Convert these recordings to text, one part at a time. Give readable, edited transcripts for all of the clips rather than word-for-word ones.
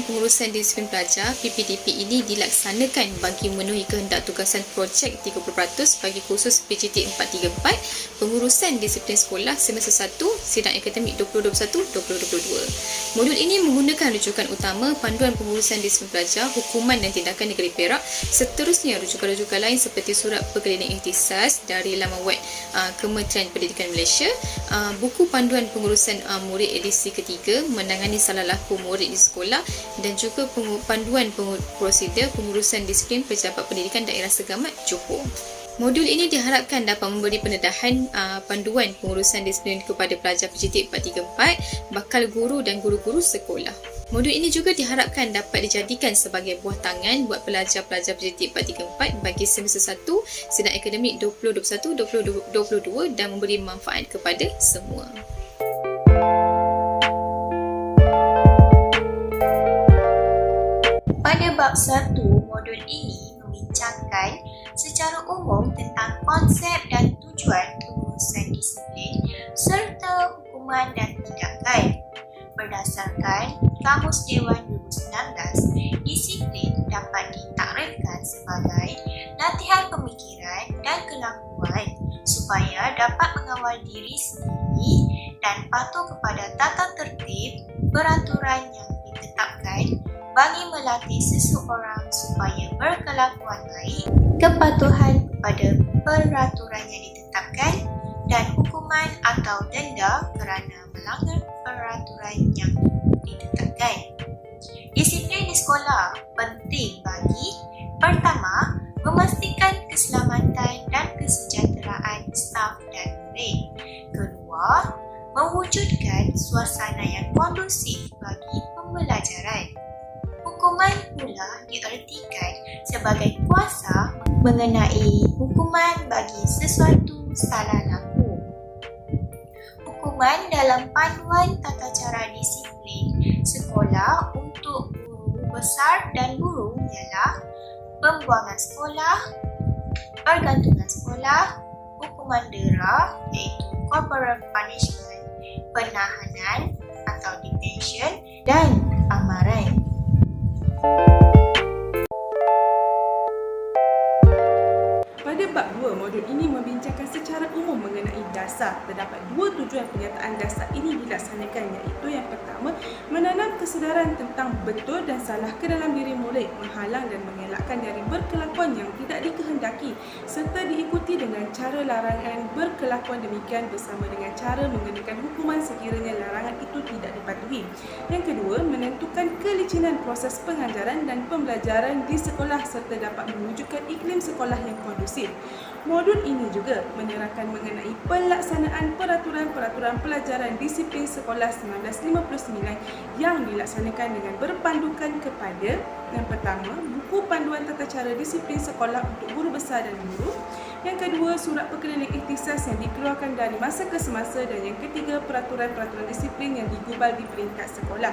Panduan Pengurusan Disiplin Pelajar PPDP ini dilaksanakan bagi memenuhi kehendak tugasan projek 30% bagi kursus PJT 434 Pengurusan Disiplin Sekolah semester 1 sidang akademik 2021-2022. Modul ini menggunakan rujukan utama Panduan Pengurusan Disiplin Pelajar, Hukuman dan Tindakan Negeri Perak. Seterusnya rujukan-rujukan lain seperti Surat Perkeliling Ikhtisas dari laman web Kementerian Pendidikan Malaysia, buku Panduan Pengurusan Murid edisi ketiga menangani salah laku murid di sekolah, dan juga panduan prosedur pengurusan disiplin Pejabat Pendidikan Daerah Segamat Johor. Modul ini diharapkan dapat memberi pendedahan panduan pengurusan disiplin kepada pelajar PJT 434, bakal guru dan guru-guru sekolah. Modul ini juga diharapkan dapat dijadikan sebagai buah tangan buat pelajar-pelajar PJT 434 bagi semester 1 sidang akademik 2021-2022 dan memberi manfaat kepada semua. Pada bab 1, modul ini membincangkan secara umum tentang konsep dan tujuan pengurusan disiplin serta hukuman dan tindakan. Berdasarkan Kamus Dewan 2019, disiplin dapat ditakrifkan sebagai latihan pemikiran dan kelakuan supaya dapat mengawal diri sendiri dan patuh kepada tata tertib peraturan yang ditetapkan bagi melatih seseorang supaya berkelakuan baik, kepatuhan kepada peraturan yang ditetapkan, dan hukuman atau denda kerana melanggar peraturan yang ditetapkan. Disiplin di sekolah penting bagi: pertama, memastikan keselamatan dan kesejahteraan staf dan murid. Kedua, mewujudkan suasana yang kondusif bagi pembelajaran. Hukuman pula diartikan sebagai kuasa mengenai hukuman bagi sesuatu salah laku. Hukuman dalam panduan tata cara disiplin sekolah untuk guru besar dan guru ialah pembuangan sekolah, pergantungan sekolah, hukuman dera iaitu corporal punishment, penahanan atau detention, dan amaran. Pada bab 2, modul ini membincangkan secara umum mengenai dasar. Terdapat dua tujuan penyataan dasar ini dilaksanakan, iaitu yang pertama, menanam kesedaran tentang betul dan salah ke dalam diri murid, menghalang dan mengelakkan dari berkelakuan yang tidak dikehendaki, serta diikuti dengan cara larangan berkelakuan demikian bersama dengan cara mengenakan hukuman sekiranya larangan itu tidak dipatuhi. Yang kedua, menentukan kelicinan proses pengajaran dan pembelajaran di sekolah serta dapat mewujudkan iklim sekolah yang kondusif. Modul ini juga menerangkan mengenai pelaksanaan peraturan-peraturan pelajaran disiplin sekolah 1959 yang dilaksanakan dengan berpandukan kepada yang pertama, buku panduan tata cara disiplin sekolah untuk guru besar dan guru. Yang kedua, surat perkeliling ikhtisas yang dikeluarkan dari masa ke semasa, dan yang ketiga, peraturan-peraturan disiplin yang digubal di peringkat sekolah.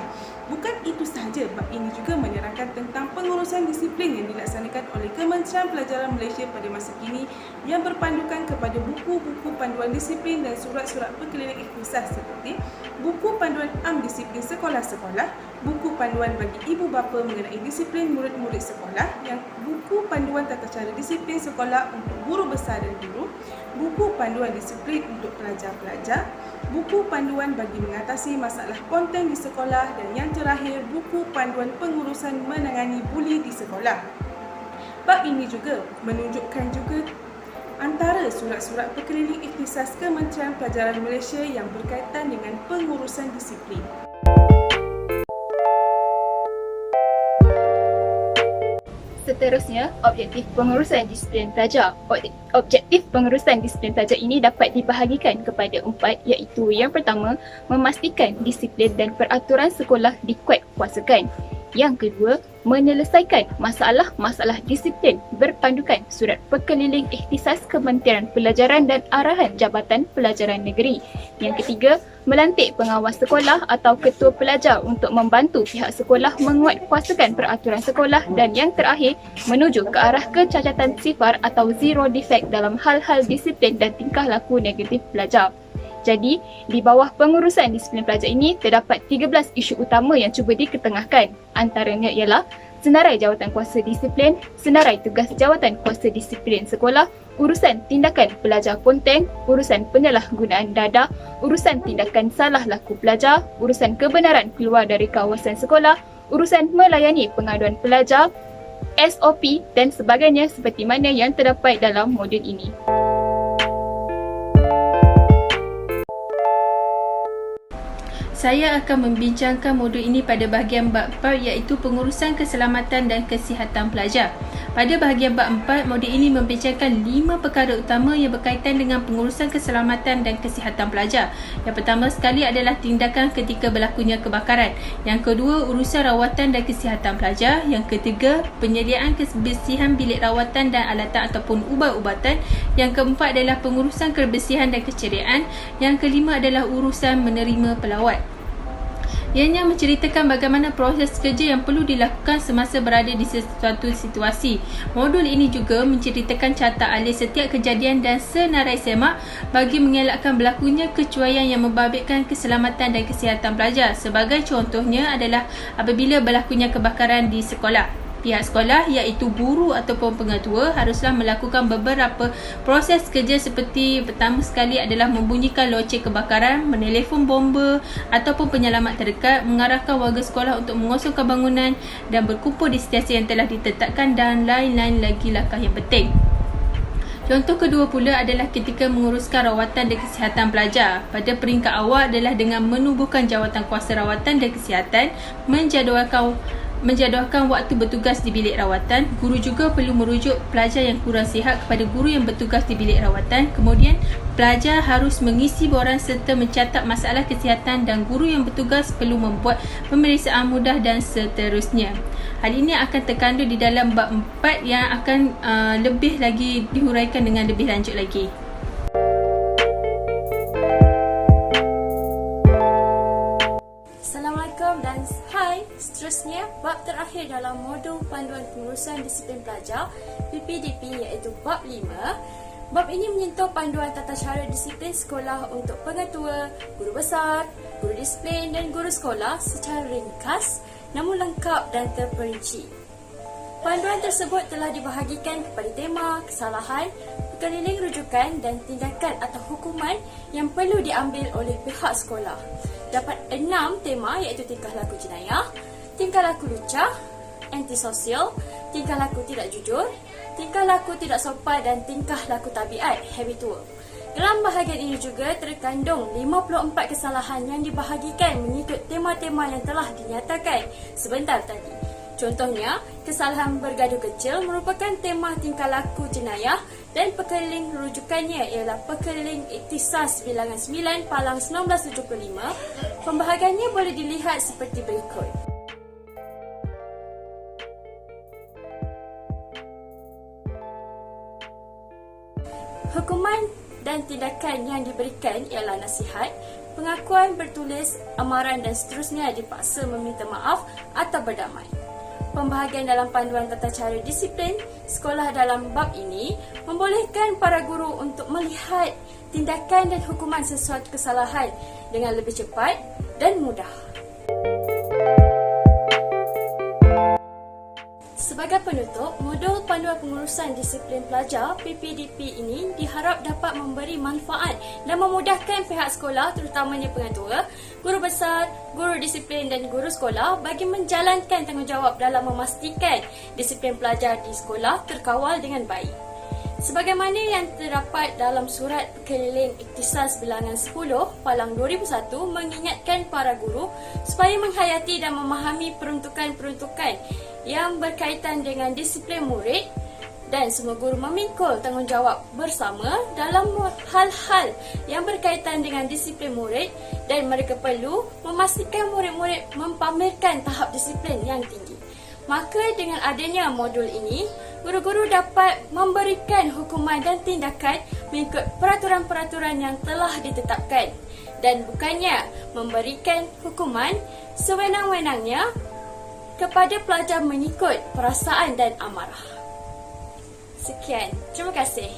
Bukan itu sahaja, bab ini juga menerangkan tentang pengurusan disiplin yang dilaksanakan oleh Kementerian Pelajaran Malaysia pada masa kini yang berpandukan kepada buku-buku panduan disiplin dan surat-surat perkeliling ikhtisas seperti buku panduan am disiplin sekolah-sekolah, buku panduan bagi ibu bapa mengenai disiplin murid-murid sekolah, yang buku panduan tata cara disiplin sekolah untuk guru besar dan guru, buku panduan disiplin untuk pelajar-pelajar, buku panduan bagi mengatasi masalah konten di sekolah, dan yang terakhir, buku panduan pengurusan menangani buli di sekolah. Bab ini juga menunjukkan juga antara surat-surat perkeliling ikhtisas Kementerian Pelajaran Malaysia yang berkaitan dengan pengurusan disiplin. Seterusnya, objektif pengurusan disiplin pelajar. Objektif pengurusan disiplin pelajar ini dapat dibahagikan kepada 4, iaitu yang pertama, memastikan disiplin dan peraturan sekolah dikuatkuasakan. Yang kedua, menyelesaikan masalah-masalah disiplin berpandukan surat perkeliling ikhtisas Kementerian Pelajaran dan arahan Jabatan Pelajaran Negeri. Yang ketiga, melantik pengawas sekolah atau ketua pelajar untuk membantu pihak sekolah menguatkuasakan peraturan sekolah, dan yang terakhir, menuju ke arah kecacatan sifar atau zero defect dalam hal-hal disiplin dan tingkah laku negatif pelajar. Jadi, di bawah pengurusan disiplin pelajar ini terdapat 13 isu utama yang cuba diketengahkan. Antaranya ialah senarai jawatan kuasa disiplin, senarai tugas jawatan kuasa disiplin sekolah, urusan tindakan pelajar ponteng, urusan penyalahgunaan dadah, urusan tindakan salah laku pelajar, urusan kebenaran keluar dari kawasan sekolah, urusan melayani pengaduan pelajar, SOP dan sebagainya seperti mana yang terdapat dalam modul ini. Saya akan membincangkan modul ini pada bahagian bab 4 iaitu pengurusan keselamatan dan kesihatan pelajar. Pada bahagian bab 4, modul ini membincangkan 5 perkara utama yang berkaitan dengan pengurusan keselamatan dan kesihatan pelajar. Yang pertama sekali adalah tindakan ketika berlakunya kebakaran. Yang kedua, urusan rawatan dan kesihatan pelajar. Yang ketiga, penyediaan kebersihan bilik rawatan dan alatan ataupun ubat-ubatan. Yang keempat adalah pengurusan kebersihan dan keceriaan. Yang kelima adalah urusan menerima pelawat. Ianya menceritakan bagaimana proses kerja yang perlu dilakukan semasa berada di sesuatu situasi. Modul ini juga menceritakan carta alih setiap kejadian dan senarai semak bagi mengelakkan berlakunya kecuaian yang membabitkan keselamatan dan kesihatan pelajar. Sebagai contohnya adalah apabila berlakunya kebakaran di sekolah. Pihak sekolah iaitu guru ataupun pengetua haruslah melakukan beberapa proses kerja seperti pertama sekali adalah membunyikan loceng kebakaran, menelefon bomba ataupun penyelamat terdekat, mengarahkan warga sekolah untuk mengosongkan bangunan dan berkumpul di stesen yang telah ditetapkan dan lain-lain lagi langkah yang penting. Contoh kedua pula adalah ketika menguruskan rawatan dan kesihatan pelajar. Pada peringkat awal adalah dengan menubuhkan jawatan kuasa rawatan dan kesihatan, menjadualkan waktu bertugas di bilik rawatan. Guru juga perlu merujuk pelajar yang kurang sihat kepada guru yang bertugas di bilik rawatan. Kemudian, pelajar harus mengisi borang serta mencatat masalah kesihatan dan guru yang bertugas perlu membuat pemeriksaan mudah dan seterusnya. Hal ini akan terkandung di dalam bab 4 yang akan lebih lagi dihuraikan dengan lebih lanjut lagi. Assalamualaikum dan hai. Seterusnya, bab terakhir dalam modul panduan pengurusan disiplin pelajar PPDP iaitu bab 5. Bab ini menyentuh panduan tata cara disiplin sekolah untuk pengetua, guru besar, guru disiplin dan guru sekolah secara ringkas namun lengkap dan terperinci. Panduan tersebut telah dibahagikan kepada tema, kesalahan, pekeliling rujukan dan tindakan atau hukuman yang perlu diambil oleh pihak sekolah. Dapat 6 tema iaitu tingkah laku jenayah, tingkah laku lucah, antisosial, tingkah laku tidak jujur, tingkah laku tidak sopan dan tingkah laku tabiat habitual. Dalam bahagian ini juga terkandung 54 kesalahan yang dibahagikan mengikut tema-tema yang telah dinyatakan sebentar tadi. Contohnya, kesalahan bergaduh kecil merupakan tema tingkah laku jenayah dan pekeliling rujukannya ialah pekeliling Iktisas bilangan 9 Palang 1975. Pembahagiannya boleh dilihat seperti berikut. Hukuman dan tindakan yang diberikan ialah nasihat, pengakuan bertulis, amaran dan seterusnya dipaksa meminta maaf atau berdamai. Pembahagian dalam panduan tata cara disiplin sekolah dalam bab ini membolehkan para guru untuk melihat tindakan dan hukuman sesuatu kesalahan dengan lebih cepat dan mudah. Sebagai penutup, modul panduan pengurusan disiplin pelajar PPDP ini diharap dapat memberi manfaat dan memudahkan pihak sekolah terutamanya pengetua, guru besar, guru disiplin dan guru sekolah bagi menjalankan tanggungjawab dalam memastikan disiplin pelajar di sekolah terkawal dengan baik. Sebagaimana yang terdapat dalam surat keliling Iktisas bilangan 10 Palang 2001 mengingatkan para guru supaya menghayati dan memahami peruntukan-peruntukan yang berkaitan dengan disiplin murid dan semua guru memikul tanggungjawab bersama dalam hal-hal yang berkaitan dengan disiplin murid dan mereka perlu memastikan murid-murid mempamerkan tahap disiplin yang tinggi. Maka dengan adanya modul ini, guru-guru dapat memberikan hukuman dan tindakan mengikut peraturan-peraturan yang telah ditetapkan dan bukannya memberikan hukuman sewenang-wenangnya kepada pelajar mengikut perasaan dan amarah. Sekian, terima kasih.